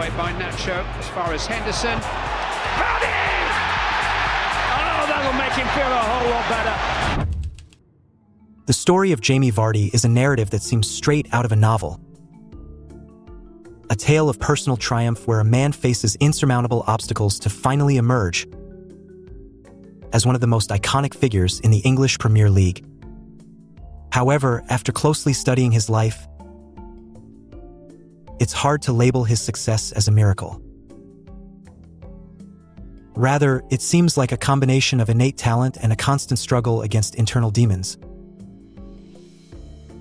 By Nacho, as far as Henderson. Vardy! Oh, that'll make him feel a whole lot better. The story of Jamie Vardy is a narrative that seems straight out of a novel. A tale of personal triumph where a man faces insurmountable obstacles to finally emerge as one of the most iconic figures in the English Premier League. However, after closely studying his life, it's hard to label his success as a miracle. Rather, it seems like a combination of innate talent and a constant struggle against internal demons,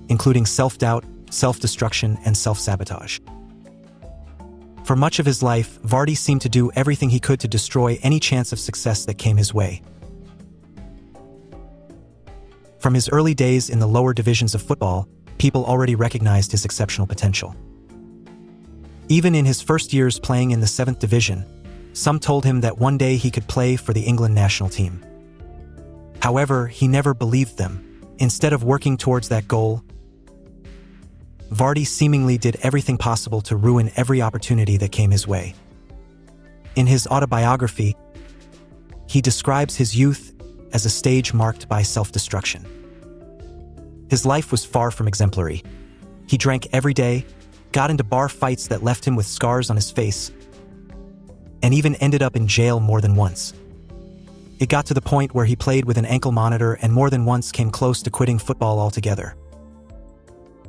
including self-doubt, self-destruction, and self-sabotage. For much of his life, Vardy seemed to do everything he could to destroy any chance of success that came his way. From his early days in the lower divisions of football, people already recognized his exceptional potential. Even in his first years playing in the 7th Division, some told him that one day he could play for the England national team. However, he never believed them. Instead of working towards that goal, Vardy seemingly did everything possible to ruin every opportunity that came his way. In his autobiography, he describes his youth as a stage marked by self-destruction. His life was far from exemplary. He drank every day, got into bar fights that left him with scars on his face, and even ended up in jail more than once. It got to the point where he played with an ankle monitor and more than once came close to quitting football altogether.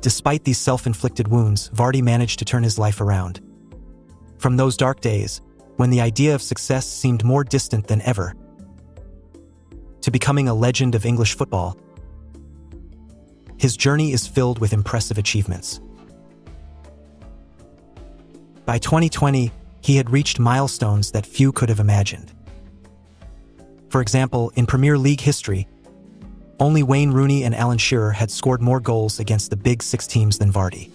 Despite these self-inflicted wounds, Vardy managed to turn his life around. From those dark days, when the idea of success seemed more distant than ever, to becoming a legend of English football, his journey is filled with impressive achievements. By 2020, he had reached milestones that few could have imagined. For example, in Premier League history, only Wayne Rooney and Alan Shearer had scored more goals against the Big Six teams than Vardy.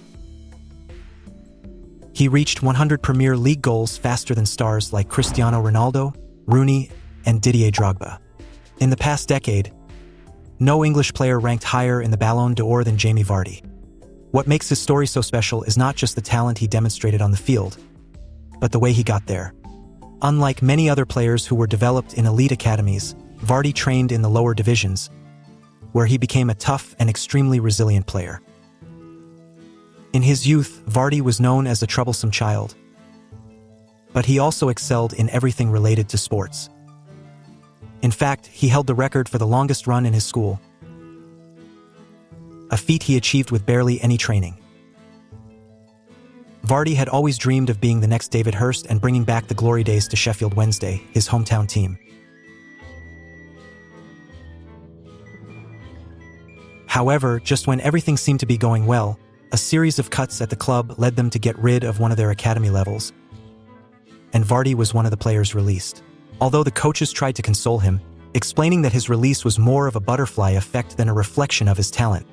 He reached 100 Premier League goals faster than stars like Cristiano Ronaldo, Rooney, and Didier Drogba. In the past decade, no English player ranked higher in the Ballon d'Or than Jamie Vardy. What makes his story so special is not just the talent he demonstrated on the field, but the way he got there. Unlike many other players who were developed in elite academies, Vardy trained in the lower divisions, where he became a tough and extremely resilient player. In his youth, Vardy was known as a troublesome child, but he also excelled in everything related to sports. In fact, he held the record for the longest run in his school, a feat he achieved with barely any training. Vardy had always dreamed of being the next David Hirst and bringing back the glory days to Sheffield Wednesday, his hometown team. However, just when everything seemed to be going well, a series of cuts at the club led them to get rid of one of their academy levels, and Vardy was one of the players released. Although the coaches tried to console him, explaining that his release was more of a butterfly effect than a reflection of his talent,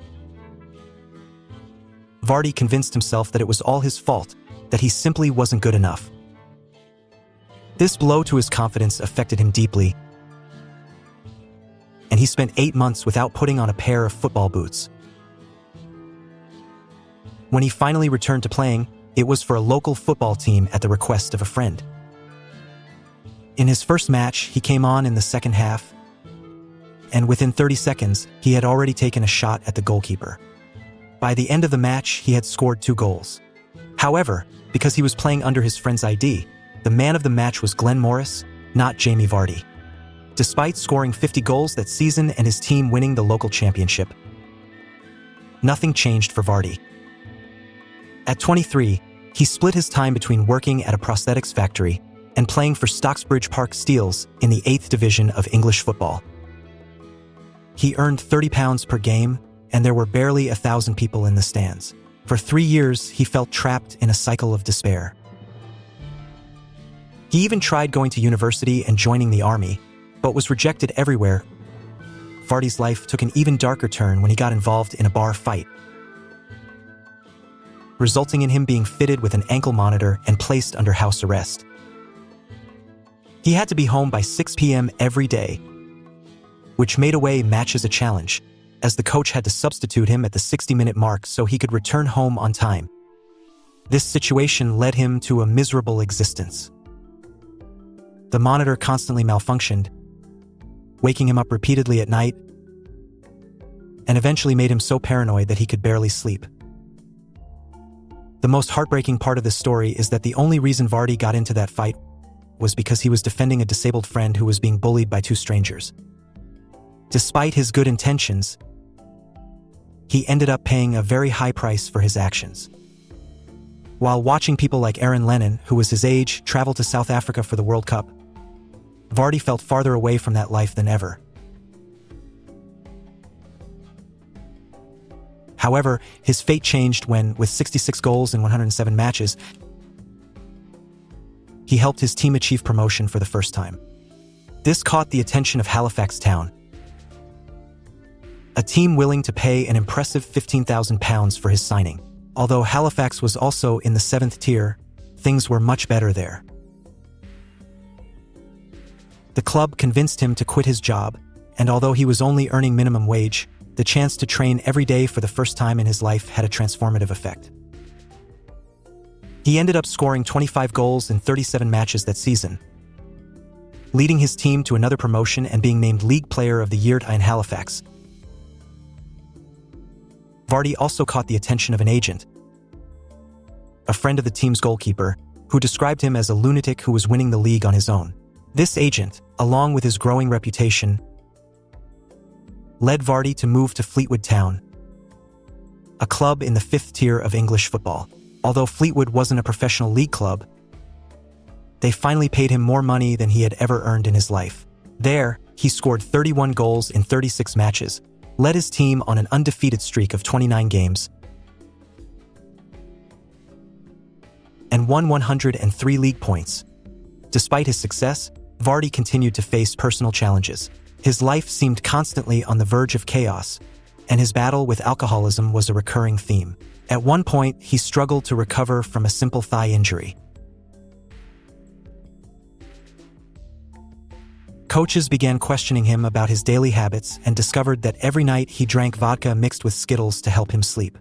Vardy convinced himself that it was all his fault, that he simply wasn't good enough. This blow to his confidence affected him deeply, and he spent 8 months without putting on a pair of football boots. When he finally returned to playing, it was for a local football team at the request of a friend. In his first match, he came on in the second half, and within 30 seconds, he had already taken a shot at the goalkeeper. By the end of the match, he had scored 2 goals. However, because he was playing under his friend's ID, the man of the match was Glenn Morris, not Jamie Vardy. Despite scoring 50 goals that season and his team winning the local championship, nothing changed for Vardy. At 23, he split his time between working at a prosthetics factory and playing for Stocksbridge Park Steels in the 8th Division of English football. He earned £30 per game, and there were barely 1,000 people in the stands. For 3 years, he felt trapped in a cycle of despair. He even tried going to university and joining the army, but was rejected everywhere. Vardy's life took an even darker turn when he got involved in a bar fight, resulting in him being fitted with an ankle monitor and placed under house arrest. He had to be home by 6 p.m. every day, which made away matches a challenge, as the coach had to substitute him at the 60-minute mark so he could return home on time. This situation led him to a miserable existence. The monitor constantly malfunctioned, waking him up repeatedly at night, and eventually made him so paranoid that he could barely sleep. The most heartbreaking part of this story is that the only reason Vardy got into that fight was because he was defending a disabled friend who was being bullied by two strangers. Despite his good intentions, he ended up paying a very high price for his actions. While watching people like Aaron Lennon, who was his age, travel to South Africa for the World Cup, Vardy felt farther away from that life than ever. However, his fate changed when, with 66 goals in 107 matches, he helped his team achieve promotion for the first time. This caught the attention of Halifax Town, a team willing to pay an impressive £15,000 for his signing. Although Halifax was also in the 7th tier, things were much better there. The club convinced him to quit his job, and although he was only earning minimum wage, the chance to train every day for the first time in his life had a transformative effect. He ended up scoring 25 goals in 37 matches that season, leading his team to another promotion and being named League Player of the Year in Halifax. Vardy also caught the attention of an agent, a friend of the team's goalkeeper, who described him as a lunatic who was winning the league on his own. This agent, along with his growing reputation, led Vardy to move to Fleetwood Town, a club in the 5th tier of English football. Although Fleetwood wasn't a professional league club, they finally paid him more money than he had ever earned in his life. There, he scored 31 goals in 36 matches, led his team on an undefeated streak of 29 games, and won 103 league points. Despite his success, Vardy continued to face personal challenges. His life seemed constantly on the verge of chaos, and his battle with alcoholism was a recurring theme. At one point, he struggled to recover from a simple thigh injury. Coaches began questioning him about his daily habits and discovered that every night he drank vodka mixed with Skittles to help him sleep.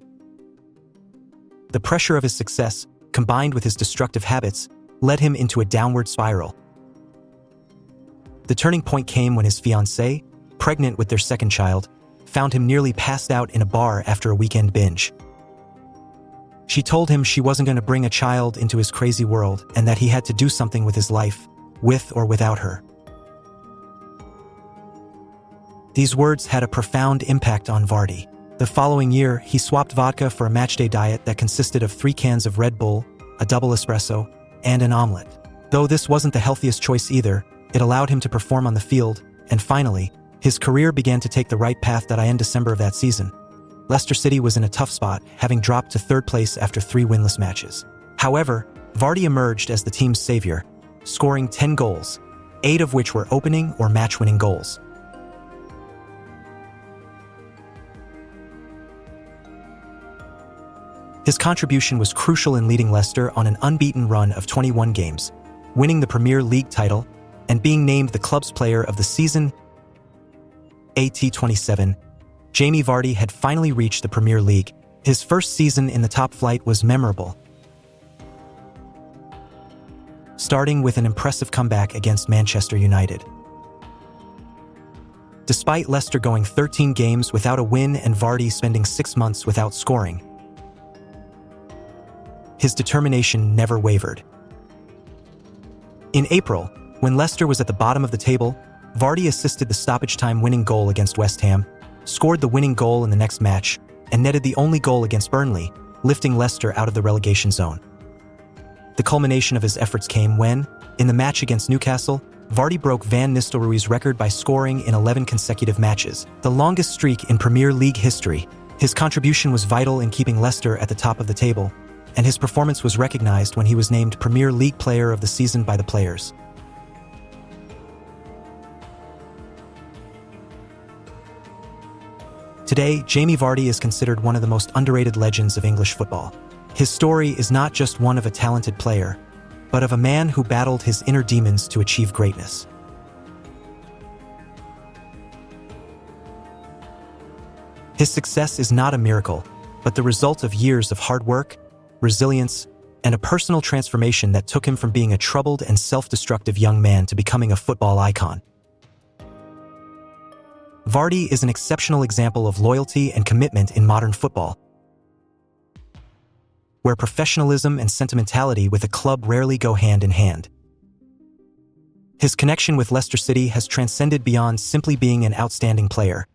The pressure of his success, combined with his destructive habits, led him into a downward spiral. The turning point came when his fiancée, pregnant with their second child, found him nearly passed out in a bar after a weekend binge. She told him she wasn't going to bring a child into his crazy world and that he had to do something with his life, with or without her. These words had a profound impact on Vardy. The following year, he swapped vodka for a matchday diet that consisted of 3 cans of Red Bull, a double espresso, and an omelet. Though this wasn't the healthiest choice either, it allowed him to perform on the field, and finally, his career began to take the right path that in December of that season. Leicester City was in a tough spot, having dropped to 3rd place after 3 winless matches. However, Vardy emerged as the team's savior, scoring 10 goals, 8 of which were opening or match-winning goals. His contribution was crucial in leading Leicester on an unbeaten run of 21 games, winning the Premier League title, and being named the club's player of the season. At 27, Jamie Vardy had finally reached the Premier League. His first season in the top flight was memorable, starting with an impressive comeback against Manchester United. Despite Leicester going 13 games without a win and Vardy spending 6 months without scoring, his determination never wavered. In April, when Leicester was at the bottom of the table, Vardy assisted the stoppage-time winning goal against West Ham, scored the winning goal in the next match, and netted the only goal against Burnley, lifting Leicester out of the relegation zone. The culmination of his efforts came when, in the match against Newcastle, Vardy broke Van Nistelrooy's record by scoring in 11 consecutive matches, the longest streak in Premier League history. His contribution was vital in keeping Leicester at the top of the table, and his performance was recognized when he was named Premier League Player of the Season by the players. Today, Jamie Vardy is considered one of the most underrated legends of English football. His story is not just one of a talented player, but of a man who battled his inner demons to achieve greatness. His success is not a miracle, but the result of years of hard work, resilience, and a personal transformation that took him from being a troubled and self-destructive young man to becoming a football icon. Vardy is an exceptional example of loyalty and commitment in modern football, where professionalism and sentimentality with a club rarely go hand in hand. His connection with Leicester City has transcended beyond simply being an outstanding player.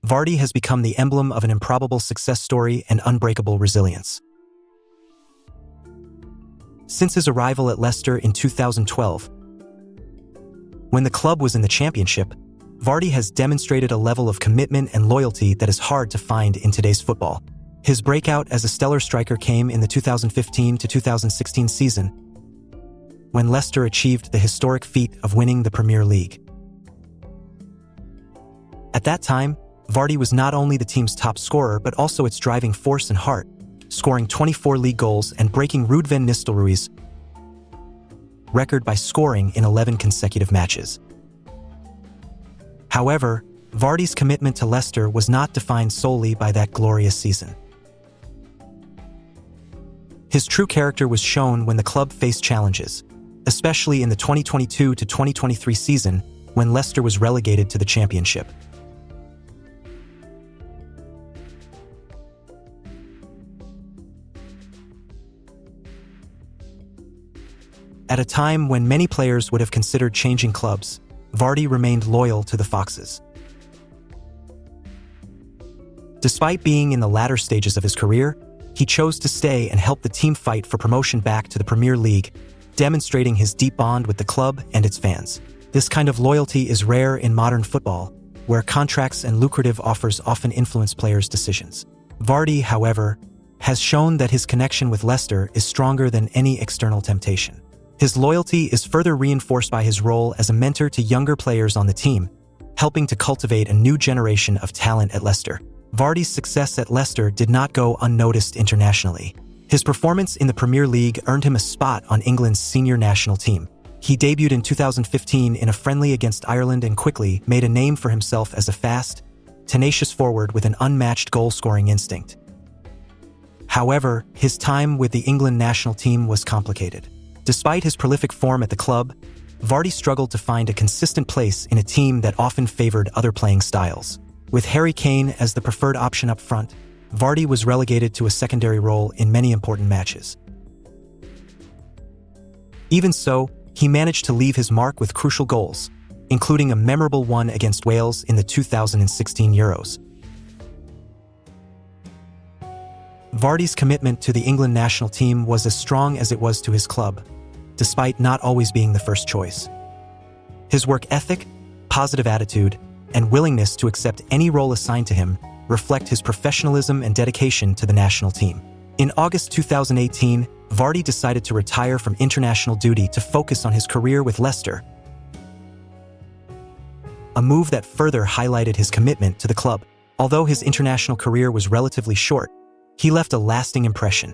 Vardy has become the emblem of an improbable success story and unbreakable resilience. Since his arrival at Leicester in 2012, when the club was in the Championship, Vardy has demonstrated a level of commitment and loyalty that is hard to find in today's football. His breakout as a stellar striker came in the 2015 to 2016 season, when Leicester achieved the historic feat of winning the Premier League. At that time, Vardy was not only the team's top scorer but also its driving force and heart, scoring 24 league goals and breaking Ruud van Nistelrooy's record by scoring in 11 consecutive matches. However, Vardy's commitment to Leicester was not defined solely by that glorious season. His true character was shown when the club faced challenges, especially in the 2022 to 2023 season when Leicester was relegated to the Championship. At a time when many players would have considered changing clubs, Vardy remained loyal to the Foxes. Despite being in the latter stages of his career, he chose to stay and help the team fight for promotion back to the Premier League, demonstrating his deep bond with the club and its fans. This kind of loyalty is rare in modern football, where contracts and lucrative offers often influence players' decisions. Vardy, however, has shown that his connection with Leicester is stronger than any external temptation. His loyalty is further reinforced by his role as a mentor to younger players on the team, helping to cultivate a new generation of talent at Leicester. Vardy's success at Leicester did not go unnoticed internationally. His performance in the Premier League earned him a spot on England's senior national team. He debuted in 2015 in a friendly against Ireland and quickly made a name for himself as a fast, tenacious forward with an unmatched goal-scoring instinct. However, his time with the England national team was complicated. Despite his prolific form at the club, Vardy struggled to find a consistent place in a team that often favored other playing styles. With Harry Kane as the preferred option up front, Vardy was relegated to a secondary role in many important matches. Even so, he managed to leave his mark with crucial goals, including a memorable one against Wales in the 2016 Euros. Vardy's commitment to the England national team was as strong as it was to his club, despite not always being the first choice. His work ethic, positive attitude, and willingness to accept any role assigned to him reflect his professionalism and dedication to the national team. In August 2018, Vardy decided to retire from international duty to focus on his career with Leicester, a move that further highlighted his commitment to the club. Although his international career was relatively short, he left a lasting impression,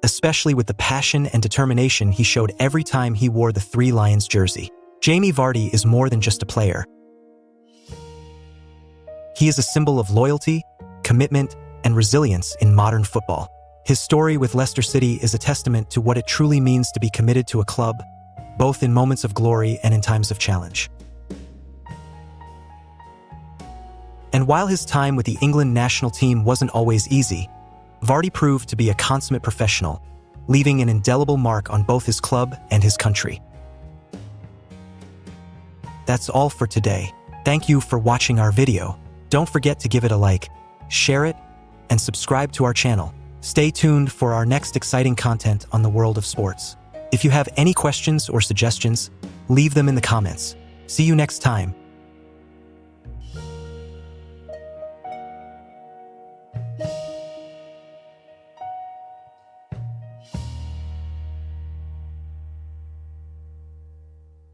especially with the passion and determination he showed every time he wore the Three Lions jersey. Jamie Vardy is more than just a player. He is a symbol of loyalty, commitment, and resilience in modern football. His story with Leicester City is a testament to what it truly means to be committed to a club, both in moments of glory and in times of challenge. And while his time with the England national team wasn't always easy, Vardy proved to be a consummate professional, leaving an indelible mark on both his club and his country. That's all for today. Thank you for watching our video. Don't forget to give it a like, share it, and subscribe to our channel. Stay tuned for our next exciting content on the world of sports. If you have any questions or suggestions, leave them in the comments. See you next time.